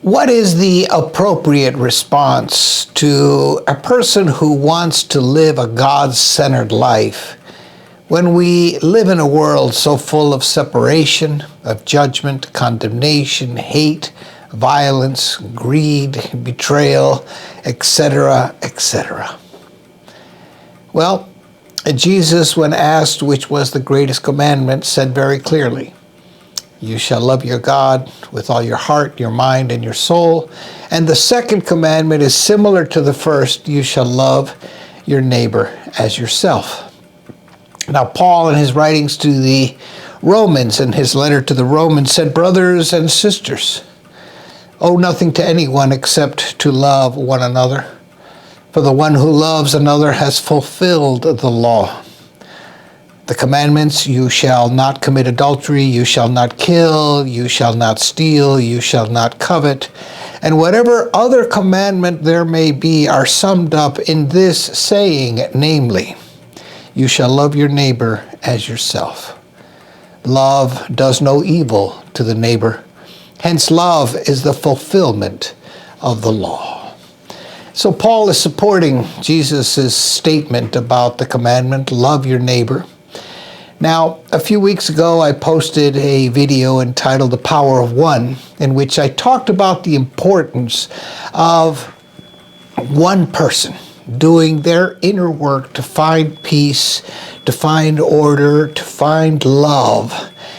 What is the appropriate response to a person who wants to live a God-centered life when we live in a world so full of separation, of judgment, condemnation, hate, violence, greed, betrayal, etc., etc.? Well, Jesus, when asked which was the greatest commandment, said very clearly, "You shall love your God with all your heart, your mind, and your soul." And the second commandment is similar to the first: you shall love your neighbor as yourself. Now, Paul, in his writings to the Romans, in his letter to the Romans, said, "Brothers and sisters, owe nothing to anyone except to love one another. For the one who loves another has fulfilled the law. The commandments: you shall not commit adultery, you shall not kill, you shall not steal, you shall not covet, and whatever other commandment there may be are summed up in this saying, namely, you shall love your neighbor as yourself. Love does no evil to the neighbor. Hence, love is the fulfillment of the law." So Paul is supporting Jesus' statement about the commandment, love your neighbor. Now, a few weeks ago, I posted a video entitled "The Power of One," in which I talked about the importance of one person doing their inner work to find peace, to find order, to find love.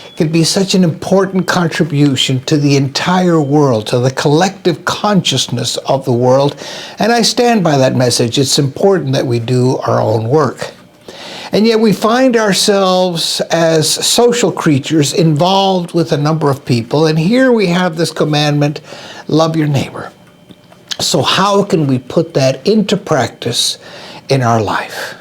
It can be such an important contribution to the entire world, to the collective consciousness of the world, and I stand by that message. It's important that we do our own work. And yet we find ourselves as social creatures involved with a number of people. And here we have this commandment, love your neighbor. So how can we put that into practice in our life?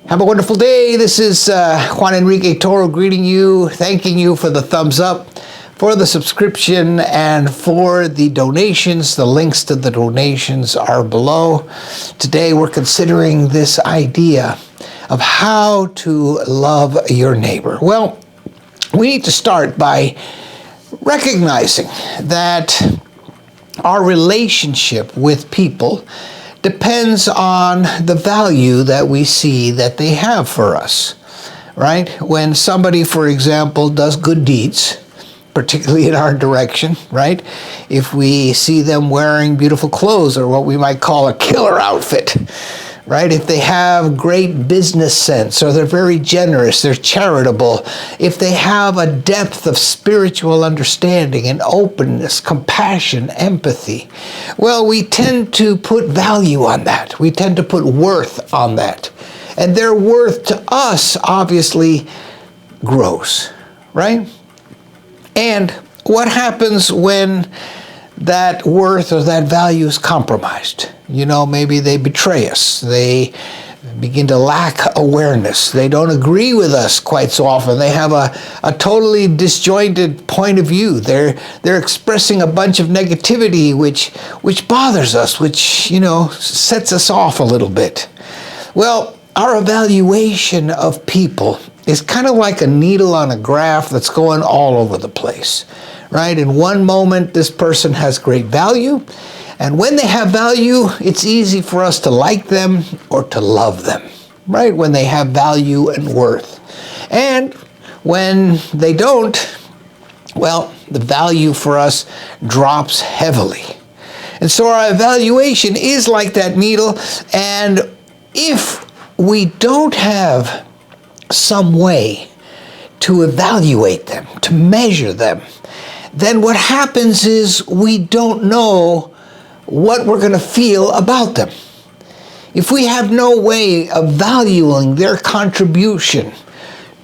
Have a wonderful day. This is Juan Enrique Toro greeting you, thanking you for the thumbs up, for the subscription, and for the donations. The links to the donations are below. Today we're considering this idea of how to love your neighbor. Well, we need to start by recognizing that our relationship with people depends on the value that we see that they have for us, right? When somebody, for example, does good deeds, particularly in our direction, right? If we see them wearing beautiful clothes, or what we might call a killer outfit, right? If they have great business sense, or they're very generous, they're charitable, if they have a depth of spiritual understanding and openness, compassion, empathy, well, we tend to put value on that. We tend to put worth on that. And their worth to us obviously grows, right? And what happens when that worth or that value is compromised? You know, maybe they betray us. They begin to lack awareness. They don't agree with us quite so often. They have a totally disjointed point of view. They're expressing a bunch of negativity which bothers us, which, you know, sets us off a little bit. Well, our evaluation of people is kind of like a needle on a graph that's going all over the place, right? In one moment, this person has great value, and when they have value, it's easy for us to like them or to love them, right? When they have value and worth. And when they don't, well, the value for us drops heavily. And so our evaluation is like that needle, and if we don't have some way to evaluate them, to measure them, then what happens is we don't know what we're going to feel about them. If we have no way of valuing their contribution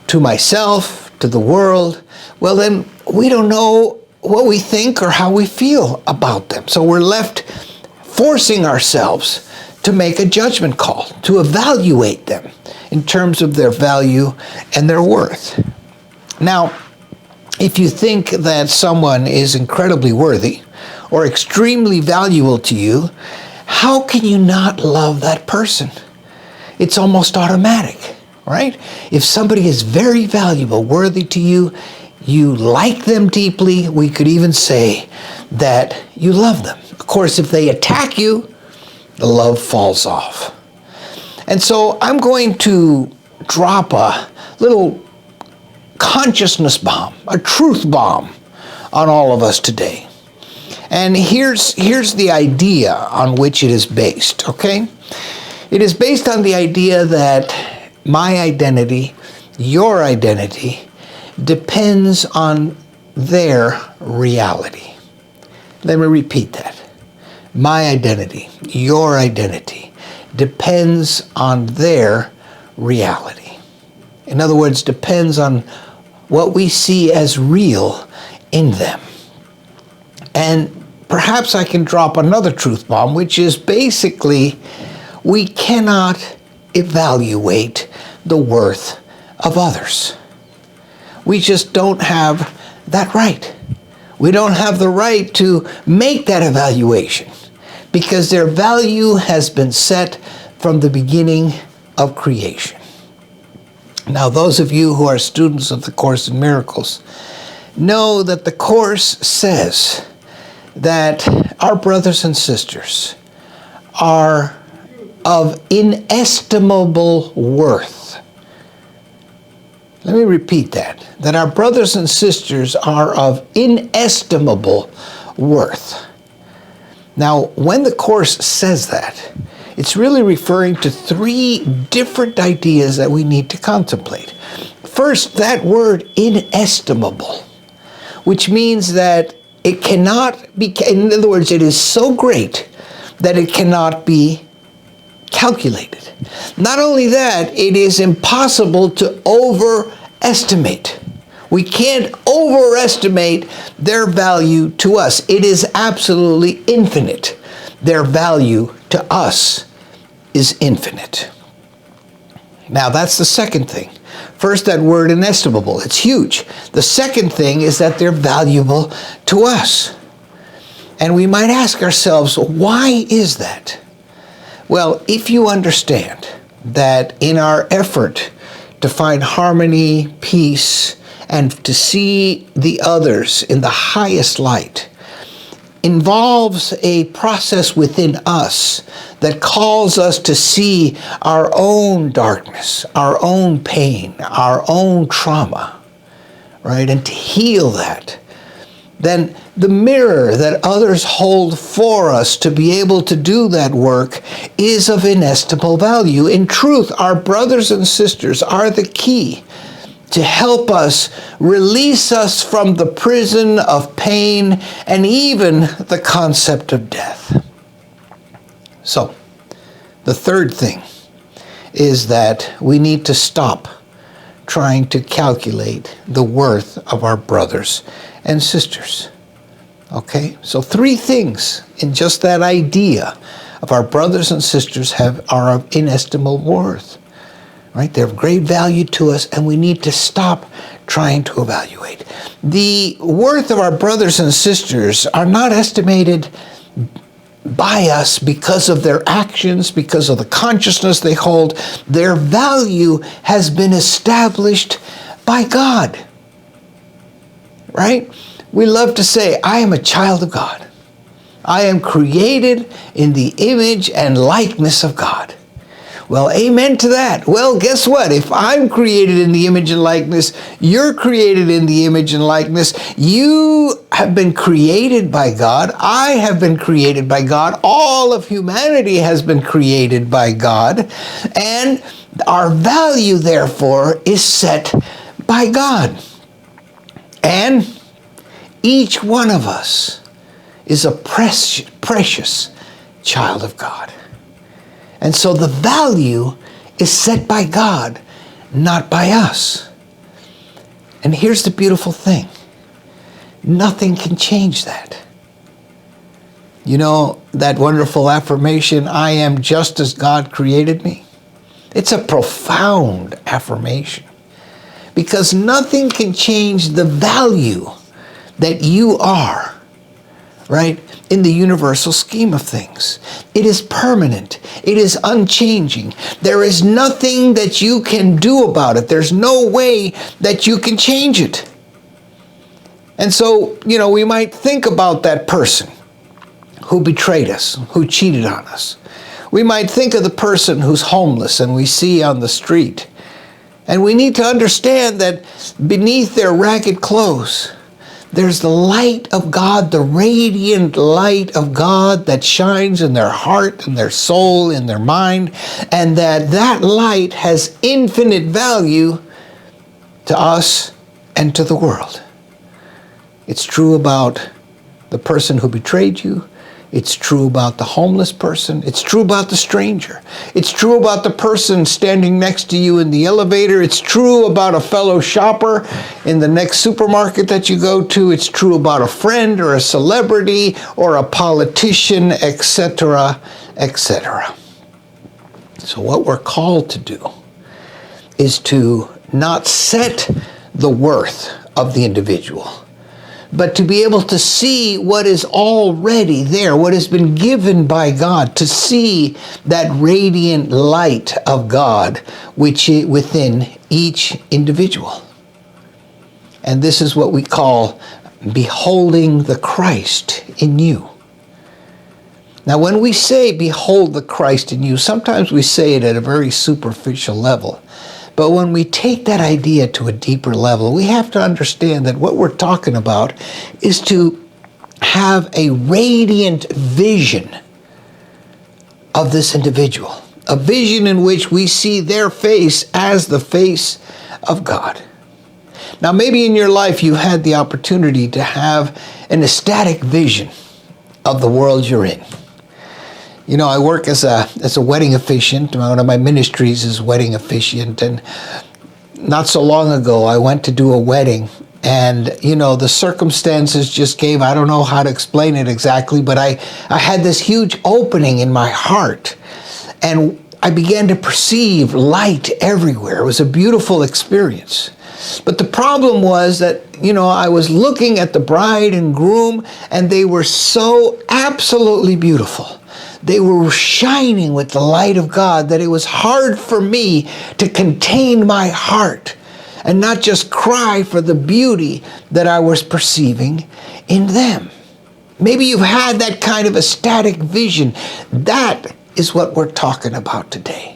to myself, to the world, well, then we don't know what we think or how we feel about them. So we're left forcing ourselves to make a judgment call, to evaluate them in terms of their value and their worth. Now, if you think that someone is incredibly worthy or extremely valuable to you, how can you not love that person? It's almost automatic, right? If somebody is very valuable, worthy to you, you like them deeply. We could even say that you love them. Of course, if they attack you, the love falls off. And so I'm going to drop a little consciousness bomb, a truth bomb on all of us today. And here's the idea on which it is based, okay? It is based on the idea that my identity, your identity, depends on their reality. Let me repeat that. My identity, your identity, depends on their reality. In other words, depends on what we see as real in them. And perhaps I can drop another truth bomb, which is basically we cannot evaluate the worth of others. We just don't have that right. We don't have the right to make that evaluation because their value has been set from the beginning of creation. Now, those of you who are students of the Course in Miracles know that the Course says that our brothers and sisters are of inestimable worth. Let me repeat that our brothers and sisters are of inestimable worth. Now, when the Course says that, it's really referring to three different ideas that we need to contemplate. First, that word inestimable, which means that it cannot be, in other words, it is so great that it cannot be calculated. Not only that, it is impossible to overestimate. We can't overestimate their value to us. It is absolutely infinite. Their value to us is infinite. Now, that's the second thing. First, that word inestimable. It's huge. The second thing is that they're valuable to us. And we might ask ourselves, why is that? Well, if you understand that in our effort to find harmony, peace, and to see the others in the highest light, involves a process within us that calls us to see our own darkness, our own pain, our own trauma, right? And to heal that. Then the mirror that others hold for us to be able to do that work is of inestimable value. In truth, our brothers and sisters are the key to help us release us from the prison of pain and even the concept of death. So, the third thing is that we need to stop trying to calculate the worth of our brothers and sisters. Okay? So 3 things in just that idea of our brothers and sisters are of inestimable worth. Right? They're of great value to us, and we need to stop trying to evaluate. The worth of our brothers and sisters are not estimated by us because of their actions, because of the consciousness they hold. Their value has been established by God. Right? We love to say, I am a child of God. I am created in the image and likeness of God. Well, amen to that. Well, guess what? If I'm created in the image and likeness, you're created in the image and likeness. You have been created by God. I have been created by God. All of humanity has been created by God. And our value, therefore, is set by God. And each one of us is a precious child of God. And so the value is set by God, not by us. And here's the beautiful thing. Nothing can change that. You know that wonderful affirmation, I am just as God created me? It's a profound affirmation because nothing can change the value that you are, right, in the universal scheme of things. It is permanent. It is unchanging. There is nothing that you can do about it. There's no way that you can change it. And so, we might think about that person who betrayed us, who cheated on us. We might think of the person who's homeless and we see on the street. And we need to understand that beneath their ragged clothes, there's the light of God, the radiant light of God that shines in their heart, in their soul, in their mind, and that light has infinite value to us and to the world. It's true about the person who betrayed you. It's true about the homeless person. It's true about the stranger. It's true about the person standing next to you in the elevator. It's true about a fellow shopper in the next supermarket that you go to. It's true about a friend or a celebrity or a politician, etc., etc. So what we're called to do is to not set the worth of the individual, but to be able to see what is already there, what has been given by God, to see that radiant light of God which is within each individual. And this is what we call beholding the Christ in you. Now, when we say behold the Christ in you, sometimes we say it at a very superficial level. But when we take that idea to a deeper level, we have to understand that what we're talking about is to have a radiant vision of this individual, a vision in which we see their face as the face of God. Now, maybe in your life you had the opportunity to have an ecstatic vision of the world you're in. I work as a wedding officiant. One of my ministries is wedding officiant. And not so long ago, I went to do a wedding. And, the circumstances just gave, I don't know how to explain it exactly, but I had this huge opening in my heart. And I began to perceive light everywhere. It was a beautiful experience. But the problem was that, I was looking at the bride and groom, and they were so absolutely beautiful. They were shining with the light of God that it was hard for me to contain my heart and not just cry for the beauty that I was perceiving in them. Maybe you've had that kind of ecstatic vision. That is what we're talking about today.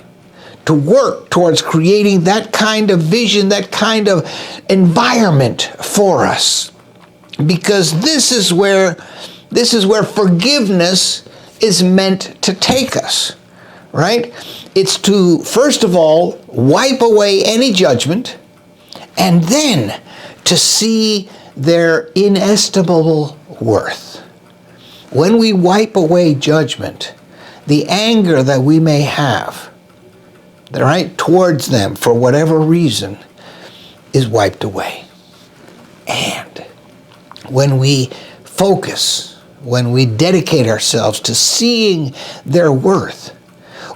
To work towards creating that kind of vision, that kind of environment for us. Because this is where forgiveness is meant to take us, right? It's to, first of all, wipe away any judgment, and then to see their inestimable worth. When we wipe away judgment, the anger that we may have, right, towards them for whatever reason, is wiped away. And when we focus, when we dedicate ourselves to seeing their worth,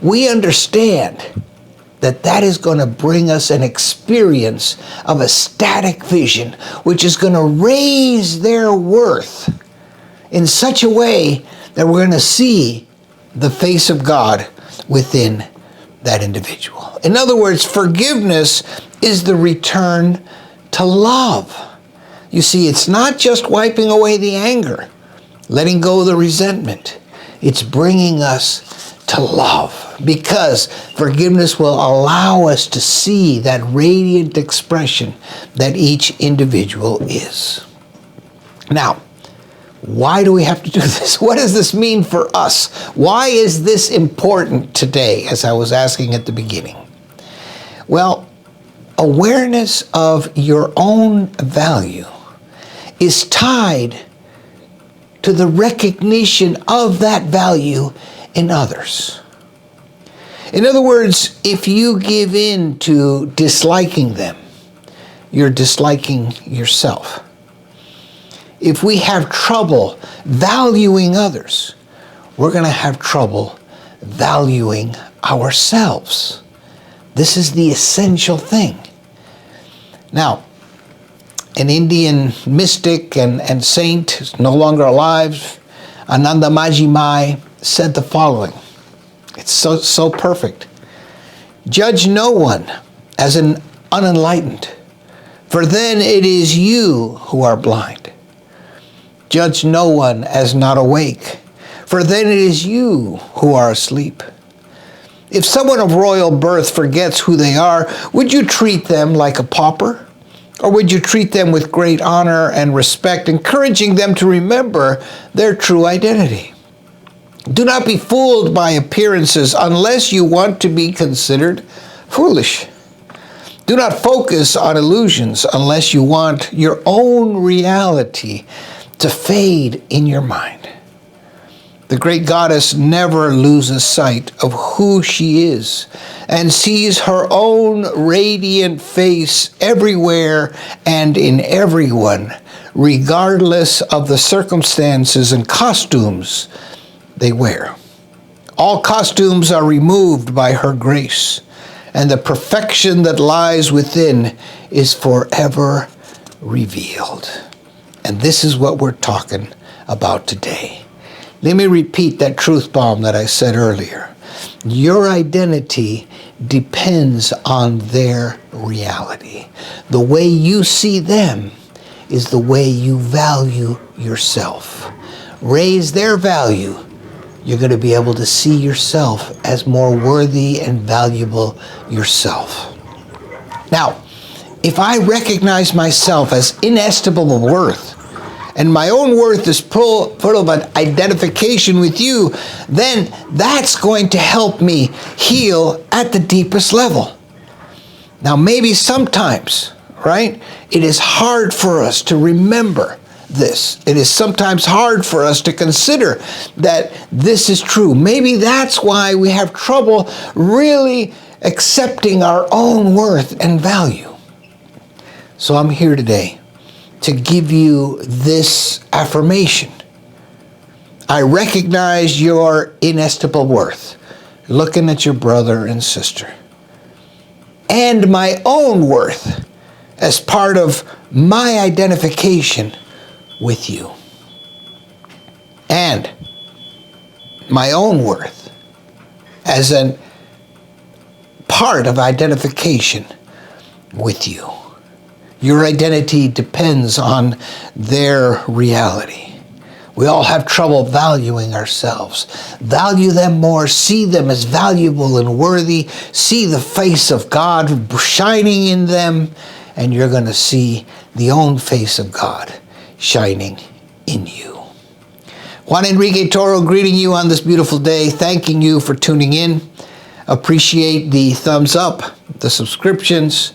we understand that is going to bring us an experience of ecstatic vision, which is going to raise their worth in such a way that we're going to see the face of God within that individual. In other words, forgiveness is the return to love. You see, it's not just wiping away the anger, letting go of the resentment. It's bringing us to love, because forgiveness will allow us to see that radiant expression that each individual is. Now, why do we have to do this? What does this mean for us? Why is this important today, as I was asking at the beginning? Well, awareness of your own value is tied to the recognition of that value in others. In other words, if you give in to disliking them, you're disliking yourself. If we have trouble valuing others, we're going to have trouble valuing ourselves. This is the essential thing. Now, an Indian mystic and saint is no longer alive, Anandamaji Mai, said the following. It's so perfect. Judge no one as an unenlightened, for then it is you who are blind. Judge no one as not awake, for then it is you who are asleep. If someone of royal birth forgets who they are, would you treat them like a pauper? Or would you treat them with great honor and respect, encouraging them to remember their true identity? Do not be fooled by appearances unless you want to be considered foolish. Do not focus on illusions unless you want your own reality to fade in your mind. The great goddess never loses sight of who she is and sees her own radiant face everywhere and in everyone, regardless of the circumstances and costumes they wear. All costumes are removed by her grace, and the perfection that lies within is forever revealed. And this is what we're talking about today. Let me repeat that truth bomb that I said earlier. Your identity depends on their reality. The way you see them is the way you value yourself. Raise their value, you're going to be able to see yourself as more worthy and valuable yourself. Now, if I recognize myself as inestimable worth, and my own worth is full of an identification with you, then that's going to help me heal at the deepest level. Now, maybe sometimes, right, it is hard for us to remember this. It is sometimes hard for us to consider that this is true. Maybe that's why we have trouble really accepting our own worth and value. So I'm here today to give you this affirmation. I recognize your inestimable worth, looking at your brother and sister, and my own worth as part of my identification with you, and my own worth as a part of identification with you. Your identity depends on their reality. We all have trouble valuing ourselves. Value them more, see them as valuable and worthy, see the face of God shining in them, and you're going to see the own face of God shining in you. Juan Enrique Toro greeting you on this beautiful day, thanking you for tuning in. Appreciate the thumbs up, the subscriptions.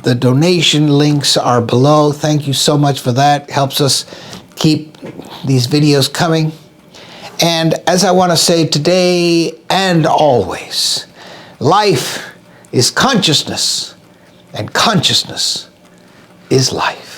The donation links are below. Thank you so much for that. Helps us keep these videos coming. And as I want to say today and always, life is consciousness, and consciousness is life.